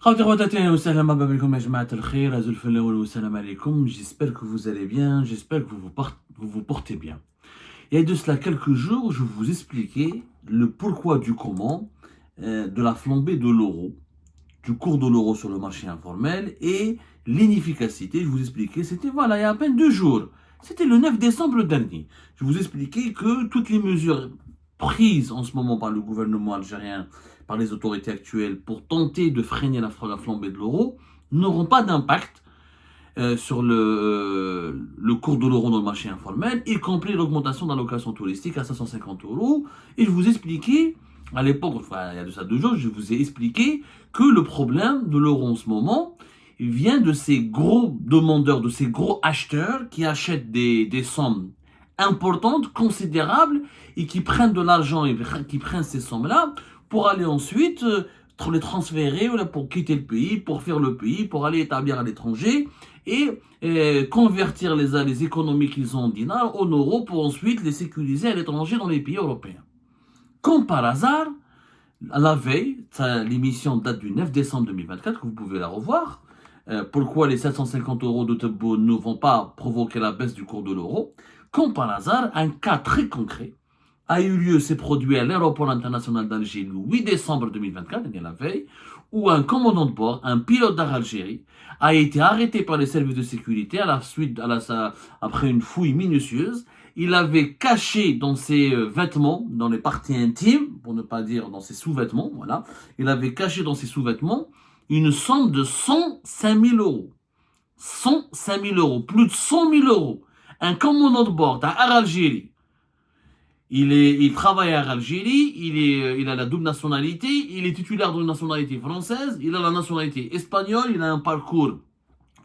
J'espère que vous allez bien, j'espère que vous vous portez bien. Il y a de cela quelques jours, je vous expliquais le pourquoi du comment de la flambée de l'euro, du cours de l'euro sur le marché informel et l'inefficacité. Je vous expliquais, c'était voilà, il y a à peine 2 jours. C'était le 9 décembre dernier. Je vous expliquais que toutes les mesures prises en ce moment par le gouvernement algérien, par les autorités actuelles, pour tenter de freiner la flambée de l'euro, n'auront pas d'impact sur le cours de l'euro dans le marché informel, y compris l'augmentation d'allocations touristiques à 550 euros. Et je vous expliquais, à l'époque, enfin, il y a de ça 2 jours, je vous ai expliqué que le problème de l'euro en ce moment vient de ces gros demandeurs, de ces gros acheteurs qui achètent des sommes importantes, considérables, et qui prennent de l'argent et qui prennent ces sommes-là pour aller ensuite les transférer pour quitter le pays, pour faire le pays, pour aller établir à l'étranger et convertir les économies qu'ils ont en dinars en euros pour ensuite les sécuriser à l'étranger dans les pays européens. Comme par hasard, à la veille, l'émission date du 9 décembre 2024, que vous pouvez la revoir. Pourquoi les 750 euros de Tebbo ne vont pas provoquer la baisse du cours de l'euro? Comme par hasard, un cas très concret a eu lieu, s'est produit à l'aéroport international d'Alger le 8 décembre 2024, la veille, où un commandant de bord, un pilote d'Air Algérie, a été arrêté par les services de sécurité après une fouille minutieuse. Il avait caché dans ses vêtements, dans les parties intimes, pour ne pas dire dans ses sous-vêtements, voilà, il avait caché dans ses sous-vêtements une somme de 105 000 euros. 105 000 euros, plus de 100 000 euros. Un commandant de bord d'Air Algérie, il travaille à Algérie, il a la double nationalité, il est titulaire d'une nationalité française, il a la nationalité espagnole, il a un parcours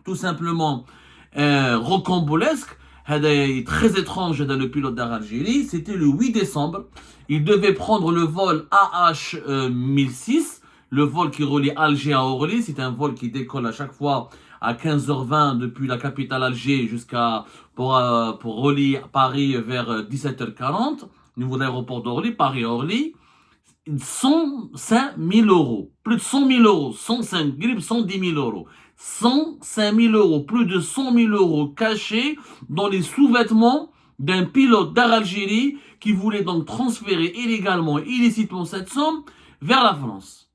tout simplement rocambolesque, très étrange dans le pilote d'Air Algérie. C'était le 8 décembre, il devait prendre le vol AH 1006, le vol qui relie Alger à Orly. C'est un vol qui décolle à chaque fois à 15h20 depuis la capitale Alger pour relier Paris vers 17h40, au niveau de l'aéroport d'Orly, Paris-Orly. 105 000 euros, plus de 100 000 euros, 105 000, 110 000 euros, 105 000 euros, plus de 100 000 euros cachés dans les sous-vêtements d'un pilote d'Air Algérie qui voulait donc transférer illégalement, illicitement cette somme vers la France.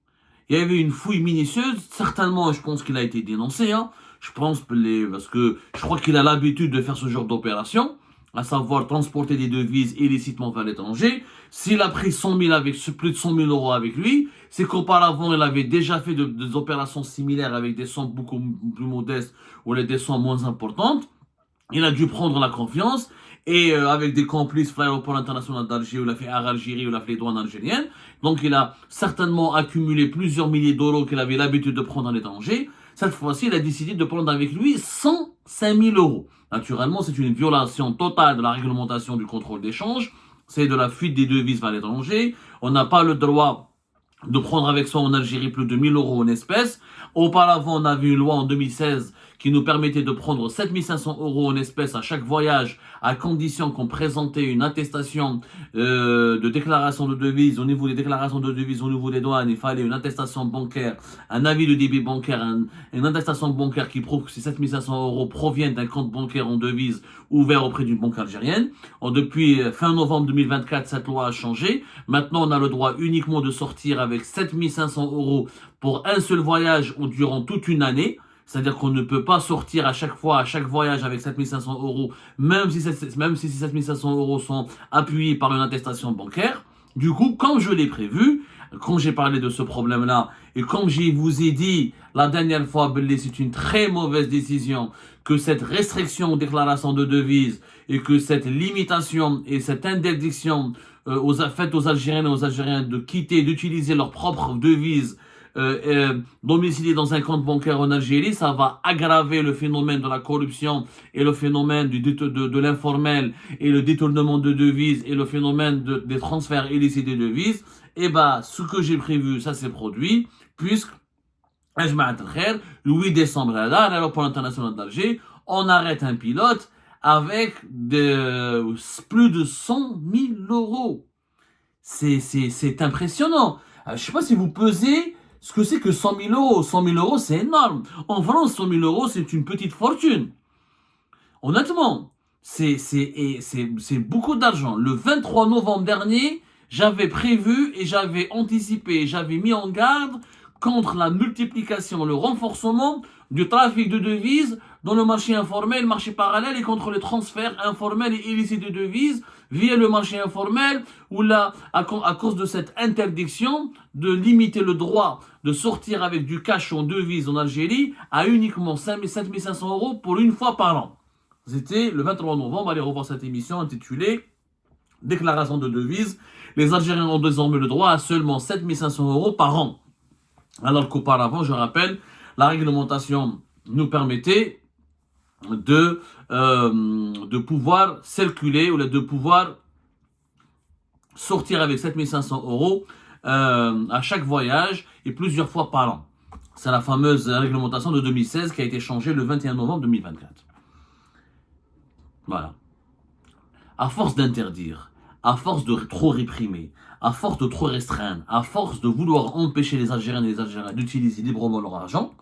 Il y avait une fouille minutieuse, certainement, je pense qu'il a été dénoncé, je pense, parce que je crois qu'il a l'habitude de faire ce genre d'opération, à savoir transporter des devises illicitement vers l'étranger. S'il a pris 100 000 avec plus de 100 000 euros avec lui, c'est qu'auparavant, il avait déjà fait des opérations similaires avec des sommes beaucoup plus modestes ou des sommes moins importantes. Il a dû prendre la confiance et avec des complices, l'aéroport international d'Alger, où il a fait Air Algérie, où il a fait les douanes algériennes. Donc il a certainement accumulé plusieurs milliers d'euros qu'il avait l'habitude de prendre à l'étranger. Cette fois-ci, il a décidé de prendre avec lui 105 000 euros. Naturellement, c'est une violation totale de la réglementation du contrôle d'échange. C'est de la fuite des devises vers l'étranger. On n'a pas le droit de prendre avec soi en Algérie plus de 1 000 euros en espèces. Auparavant, on avait une loi en 2016 qui nous permettait de prendre 7 500 euros en espèces à chaque voyage, à condition qu'on présentait une attestation de déclaration de devises. Au niveau des déclarations de devises, au niveau des douanes, il fallait une attestation bancaire, un avis de débit bancaire, une attestation bancaire qui prouve que ces 7 500 euros proviennent d'un compte bancaire en devises ouvert auprès d'une banque algérienne. Depuis fin novembre 2024, cette loi a changé. Maintenant, on a le droit uniquement de sortir avec 7 500 euros pour un seul voyage ou durant toute une année. C'est-à-dire qu'on ne peut pas sortir à chaque voyage avec 7 500 euros, même si ces 7 500 euros sont appuyés par une attestation bancaire. Du coup, comme je l'ai prévu, quand j'ai parlé de ce problème-là, et comme je vous ai dit la dernière fois, c'est une très mauvaise décision que cette restriction aux déclarations de devises et que cette limitation et cette interdiction faite aux Algériennes et aux Algériens de quitter, d'utiliser leurs propres devises domicilié dans un compte bancaire en Algérie, ça va aggraver le phénomène de la corruption et le phénomène de l'informel et le détournement de devises et le phénomène des transferts illicites de devises. Et ce que j'ai prévu, ça s'est produit, puisque le 8 décembre, à l'aéroport international d'Alger, on arrête un pilote avec plus de 100 000 euros. C'est impressionnant. Je ne sais pas si vous pesez ce que c'est que 100 000 euros. 100 000 euros, c'est énorme. En France, 100 000 euros, c'est une petite fortune. Honnêtement, c'est beaucoup d'argent. Le 23 novembre dernier, j'avais prévu et j'avais anticipé, j'avais mis en garde contre la multiplication, le renforcement du trafic de devises dans le marché informel, le marché parallèle et contre les transferts informels et illicites de devises via le marché informel où là, à cause de cette interdiction de limiter le droit de sortir avec du cash en devises en Algérie à uniquement 7 500 euros pour une fois par an. C'était le 23 novembre, allez revoir cette émission intitulée Déclaration de devises. Les Algériens ont désormais le droit à seulement 7 500 euros par an. Alors qu'auparavant, je rappelle, la réglementation nous permettait de pouvoir circuler ou de pouvoir sortir avec 7 500 euros à chaque voyage et plusieurs fois par an. C'est la fameuse réglementation de 2016 qui a été changée le 21 novembre 2024. Voilà. À force d'interdire, à force de trop réprimer, à force de trop restreindre, à force de vouloir empêcher les Algériens et les Algériens d'utiliser librement leur argent,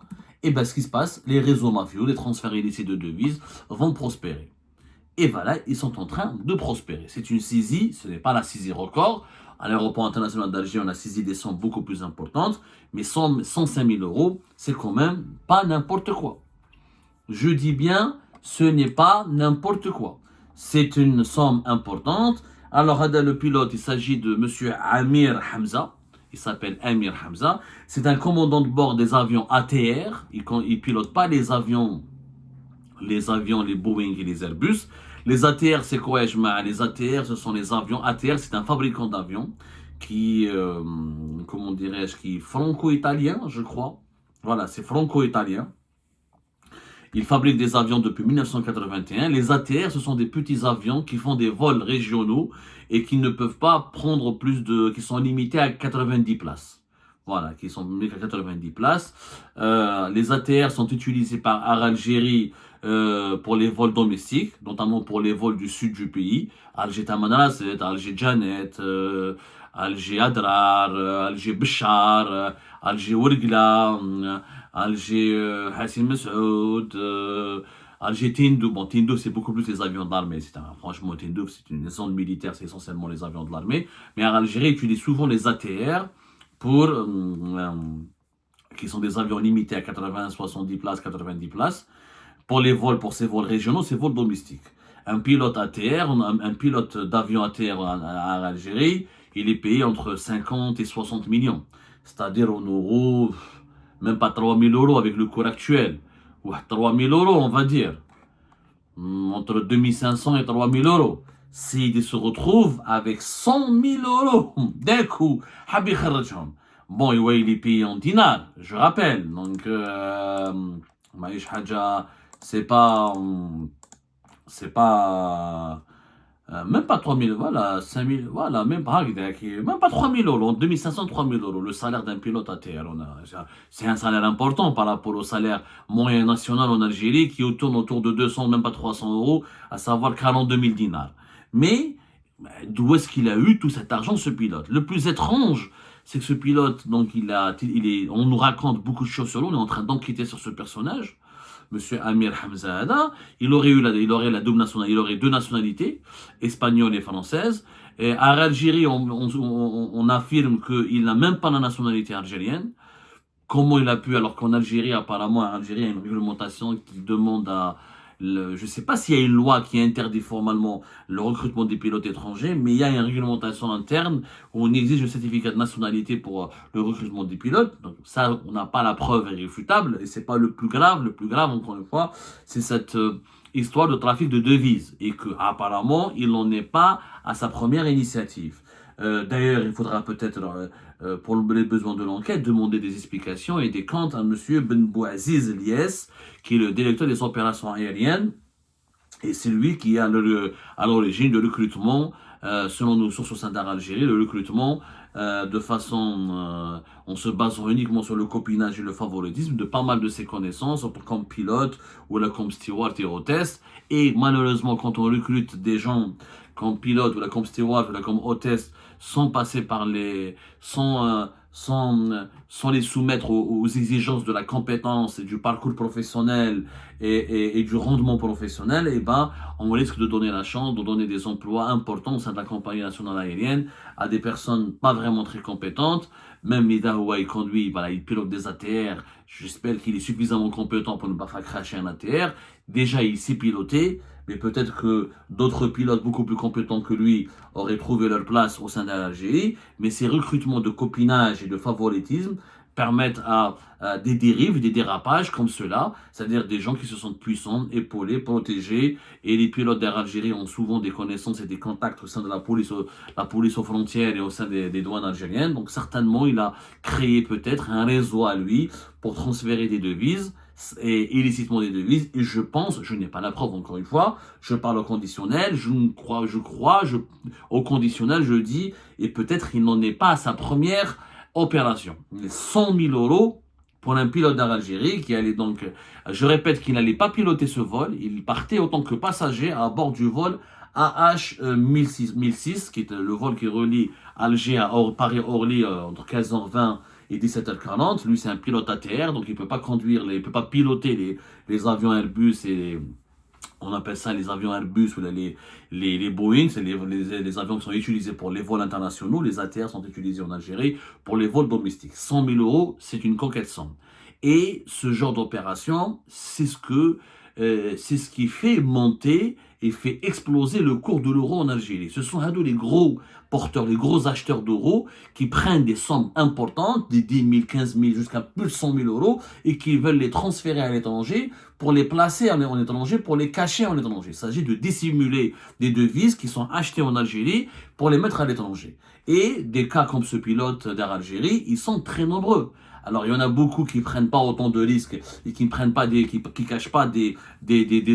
et bien ce qui se passe, les réseaux mafieux, les transferts illicites de devises vont prospérer. Et voilà, ils sont en train de prospérer. C'est une saisie, ce n'est pas la saisie record. À l'aéroport international d'Alger, on a saisi des sommes beaucoup plus importantes, mais 105 000 euros, c'est quand même pas n'importe quoi. Je dis bien, ce n'est pas n'importe quoi. C'est une somme importante. Alors, le pilote, il s'agit de monsieur Amir Hamza. Il s'appelle Amir Hamza. C'est un commandant de bord des avions ATR. Il pilote pas les avions, les Boeing et les Airbus. Les ATR, c'est quoi, les ATR, ce sont les avions. ATR, c'est un fabricant d'avions qui, comment dirais-je, qui est franco-italien, je crois. Voilà, c'est franco-italien. Il fabrique des avions depuis 1981. Les ATR, ce sont des petits avions qui font des vols régionaux et qui ne peuvent pas prendre qui sont limités à 90 places. Voilà, qui sont limités à 90 places. Les ATR sont utilisés par Air Algérie pour les vols domestiques, notamment pour les vols du sud du pays. Alger Tamanrasset, Alger Janet, Alger Adrar, Alger Béchar, Alger Ouergla, Alger Hassim Messoud, Alger Tindouf. Bon, Tindouf, c'est beaucoup plus les avions de l'armée. Franchement, Tindouf, c'est une zone militaire, c'est essentiellement les avions de l'armée. Mais en Algérie, utilise souvent les ATR qui sont des avions limités à 80, 70 places, 90 places, pour ces vols régionaux, ces vols domestiques. Un pilote ATR, un pilote d'avion ATR en Algérie, il est payé entre 50 et 60 millions. C'est-à-dire en euros, même pas 3 000 euros avec le cours actuel. Ou 3 000 euros, on va dire. Entre 2 500 et 3 000 euros. S'il se retrouve avec 100 000 euros d'un coup, bon, il est payé en dinars, je rappelle. Donc, c'est pas même pas 3 000, voilà, 5 000, voilà, même pas 3 000 euros, 2 500, 3 000 euros, le salaire d'un pilote ATR. C'est un salaire important par rapport au salaire moyen national en Algérie qui tourne autour de 200, même pas 300 euros, à savoir 42 000 dinars. Mais d'où est-ce qu'il a eu tout cet argent, ce pilote? Le plus étrange, c'est que ce pilote, donc on nous raconte beaucoup de choses sur lui, on est en train d'enquêter sur ce personnage. Monsieur Amir Hamza, il aurait la double nationalité, il aurait deux nationalités, espagnole et française. Et à Algérie, on affirme qu'il n'a même pas la nationalité algérienne. Comment il a pu, alors qu'en Algérie, apparemment, en Algérie, il y a une réglementation qui demande je ne sais pas s'il y a une loi qui interdit formellement le recrutement des pilotes étrangers, mais il y a une réglementation interne où on exige un certificat de nationalité pour le recrutement des pilotes. Donc ça, on n'a pas la preuve irréfutable et c'est pas le plus grave. Le plus grave, encore une fois, c'est cette histoire de trafic de devises et que apparemment, il n'en est pas à sa première initiative. D'ailleurs, il faudra peut-être, pour les besoins de l'enquête, demander des explications et des comptes à M. Ben Bouaziz Lies, qui est le directeur des opérations aériennes, et c'est lui qui est à l'origine du recrutement, selon nos sources au sein d'Algérie, le recrutement de façon, en se basant uniquement sur le copinage et le favoritisme de pas mal de ses connaissances, comme pilote ou là, comme steward et hôtesse. Et malheureusement, quand on recrute des gens comme pilote ou là, comme steward ou là, comme hôtesse, sans passer par sans les soumettre aux exigences de la compétence et du parcours professionnel et du rendement professionnel, et ben, on risque de donner la chance de donner des emplois importants au sein de la compagnie nationale aérienne à des personnes pas vraiment très compétentes. Même Midahoua, il conduit, voilà, il pilote des ATR. J'espère qu'il est suffisamment compétent pour ne pas faire cracher un ATR. Déjà, il sait piloter, mais peut-être que d'autres pilotes beaucoup plus compétents que lui auraient trouvé leur place au sein de l'Algérie. Mais ces recrutements de copinage et de favoritisme permettent à des dérives, des dérapages comme cela, c'est-à-dire des gens qui se sentent puissants, épaulés, protégés. Et les pilotes d'Air Algérie ont souvent des connaissances et des contacts au sein de la police aux frontières et au sein des douanes algériennes. Donc certainement, il a créé peut-être un réseau à lui pour transférer des devises et illicitement des devises. Et je pense, je n'ai pas la preuve encore une fois, je parle au conditionnel, au conditionnel, je dis, et peut-être il n'en est pas à sa première opération. 100 000 euros pour un pilote d'Air Algérie qui allait donc, je répète qu'il n'allait pas piloter ce vol, il partait en tant que passager à bord du vol AH 1006, qui est le vol qui relie Alger à Paris-Orly entre 15h20 et 17h40. Lui, c'est un pilote ATR, donc il peut pas conduire, il peut pas piloter les avions Airbus et on appelle ça les avions Airbus ou les Boeing, c'est les avions qui sont utilisés pour les vols internationaux. Les ATR sont utilisés en Algérie pour les vols domestiques. 100 000 euros, c'est une coquette somme. Et ce genre d'opération, c'est ce qui fait monter et fait exploser le cours de l'euro en Algérie. Ce sont les gros porteurs, les gros acheteurs d'euros qui prennent des sommes importantes, des 10 000, 15 000, jusqu'à plus de 100 000 euros, et qui veulent les transférer à l'étranger pour les placer en étranger, pour les cacher en étranger. Il s'agit de dissimuler des devises qui sont achetées en Algérie pour les mettre à l'étranger. Et des cas comme ce pilote d'Air Algérie, ils sont très nombreux. Alors, il y en a beaucoup qui prennent pas autant de risques et qui ne prennent pas qui cachent pas des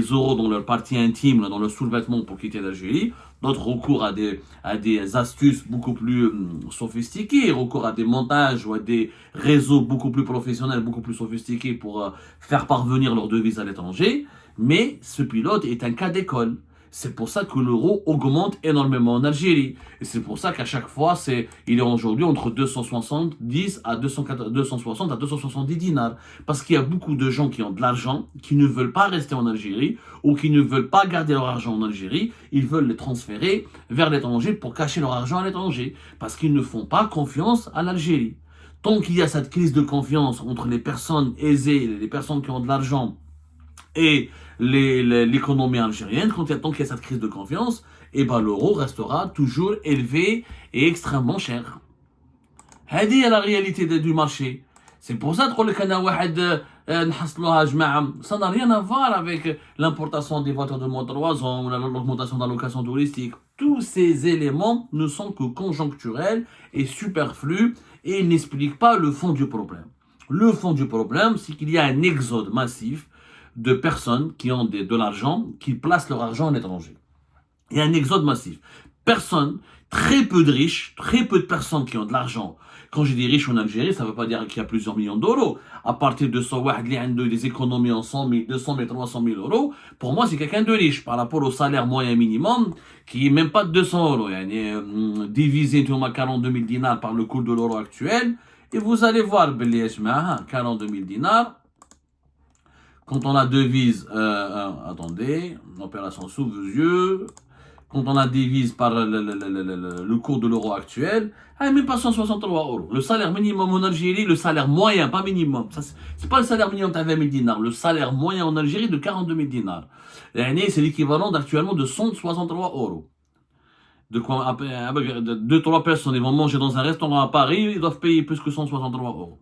euros dans leur partie intime, dans leur sous-vêtement pour quitter l'Algérie. D'autres recourent à des astuces beaucoup plus sophistiquées, recourent à des montages ou à des réseaux beaucoup plus professionnels, beaucoup plus sophistiqués pour faire parvenir leurs devises à l'étranger. Mais ce pilote est un cas d'école. C'est pour ça que l'euro augmente énormément en Algérie. Et c'est pour ça qu'à chaque fois, il est aujourd'hui entre 270 à 260 à 270 dinars. Parce qu'il y a beaucoup de gens qui ont de l'argent, qui ne veulent pas rester en Algérie, ou qui ne veulent pas garder leur argent en Algérie. Ils veulent les transférer vers l'étranger pour cacher leur argent à l'étranger. Parce qu'ils ne font pas confiance à l'Algérie. Tant qu'il y a cette crise de confiance entre les personnes aisées, les personnes qui ont de l'argent, et l'économie algérienne, tant qu'il y a cette crise de confiance, et ben l'euro restera toujours élevé et extrêmement cher. هذه est la réalité du marché. C'est pour ça que ça n'a rien à voir avec l'importation des voitures de moins de 3 ans ou l'augmentation de la location touristique. Tous ces éléments ne sont que conjoncturels et superflus et n'expliquent pas le fond du problème. Le fond du problème, c'est qu'il y a un exode massif de personnes qui ont de l'argent, qui placent leur argent à l'étranger. Il y a un exode massif. Très peu de riches, très peu de personnes qui ont de l'argent. Quand je dis riches en Algérie, ça ne veut pas dire qu'il y a plusieurs millions d'euros. À partir de 100 des économies en 100 000, 200 000, 300 000 euros, pour moi, c'est quelqu'un de riche par rapport au salaire moyen minimum, qui n'est même pas de 200 euros. Divisé 42 000 dinars par le cours de l'euro actuel, et vous allez voir, 42 000 dinars, quand on a devise, attendez, opération sous vos yeux, quand on a divise par le cours de l'euro actuel, même pas 163 euros. Le salaire minimum en Algérie, le salaire moyen, pas minimum, c'est pas le salaire minimum de 20 000 dinars, le salaire moyen en Algérie de 42 000 dinars. C'est l'équivalent d'actuellement de 163 euros. De quoi, 2-3 personnes, ils vont manger dans un restaurant à Paris, ils doivent payer plus que 163 euros.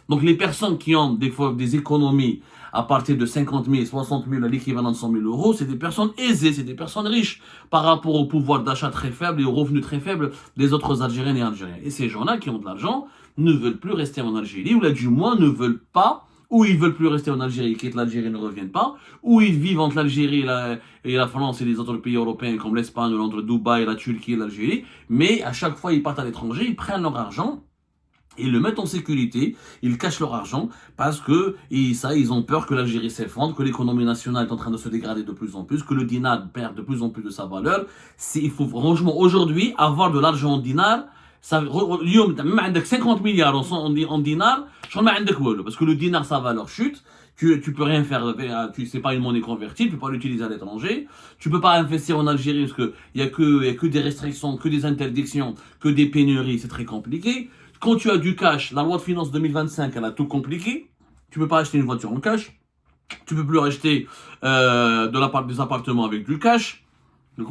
Donc les personnes qui ont des fois des économies à partir de 50 000, 60 000, à l'équivalent de 100 000 euros, c'est des personnes aisées, c'est des personnes riches par rapport au pouvoir d'achat très faible et aux revenus très faibles des autres Algériens et Algériens. Et ces gens-là qui ont de l'argent ne veulent plus rester en Algérie, ou là du moins ne veulent pas, ou ils veulent plus rester en Algérie, quittent l'Algérie, ne reviennent pas, ou ils vivent entre l'Algérie et la France et les autres pays européens comme l'Espagne, entre Dubaï, la Turquie et l'Algérie, mais à chaque fois ils partent à l'étranger, ils prennent leur argent, ils le mettent en sécurité, ils cachent leur argent parce que ils ont peur que l'Algérie s'effondre, que l'économie nationale est en train de se dégrader de plus en plus, que le dinar perd de plus en plus de sa valeur. Il faut franchement aujourd'hui avoir de l'argent en dinar, اليوم même عندك 50 milliards en dinars, شغل ما عندك والو, parce que le dinar sa valeur chute, tu peux rien faire, c'est pas une monnaie convertie, tu peux pas l'utiliser à l'étranger, tu peux pas investir en Algérie parce que il y a que des restrictions, que des interdictions, que des pénuries, c'est très compliqué. Quand tu as du cash, la loi de finances 2025, elle a tout compliqué. Tu peux pas acheter une voiture en cash, tu peux plus acheter des appartements avec du cash. Donc,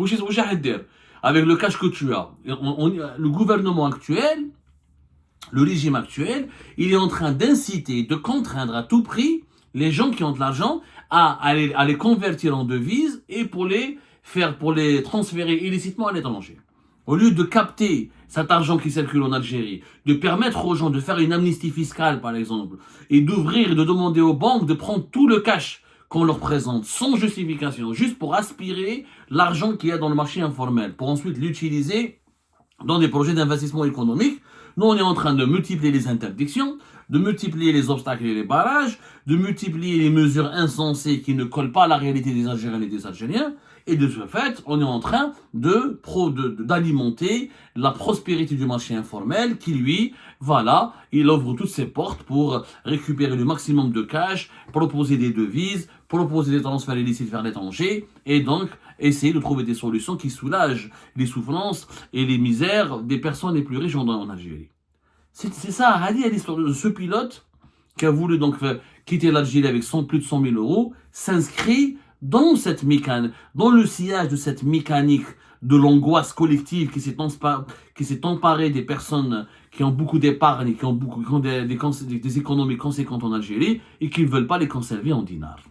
avec le cash que tu as, le gouvernement actuel, le régime actuel, il est en train d'inciter, de contraindre à tout prix les gens qui ont de l'argent à les convertir en devises et pour les transférer illicitement à l'étranger. Au lieu de capter cet argent qui circule en Algérie, de permettre aux gens de faire une amnistie fiscale, par exemple, et d'ouvrir et de demander aux banques de prendre tout le cash qu'on leur présente sans justification, juste pour aspirer l'argent qu'il y a dans le marché informel, pour ensuite l'utiliser dans des projets d'investissement économique. Nous, on est en train de multiplier les interdictions, de multiplier les obstacles et les barrages, de multiplier les mesures insensées qui ne collent pas à la réalité des Algériens et des Algériens. Et de ce fait, on est en train d'alimenter la prospérité du marché informel qui, lui, voilà, il ouvre toutes ses portes pour récupérer le maximum de cash, proposer des devises, proposer des transferts illicites vers l'étranger, et donc essayer de trouver des solutions qui soulagent les souffrances et les misères des personnes les plus riches en Algérie. C'est ça, Ali, l'histoire de ce pilote qui a voulu donc quitter l'Algérie avec plus de 100 000 euros, s'inscrit dans cette mécanique, dans le sillage de cette mécanique de l'angoisse collective qui s'est emparée des personnes qui ont beaucoup d'épargne, qui ont des économies conséquentes en Algérie et qui ne veulent pas les conserver en dinars.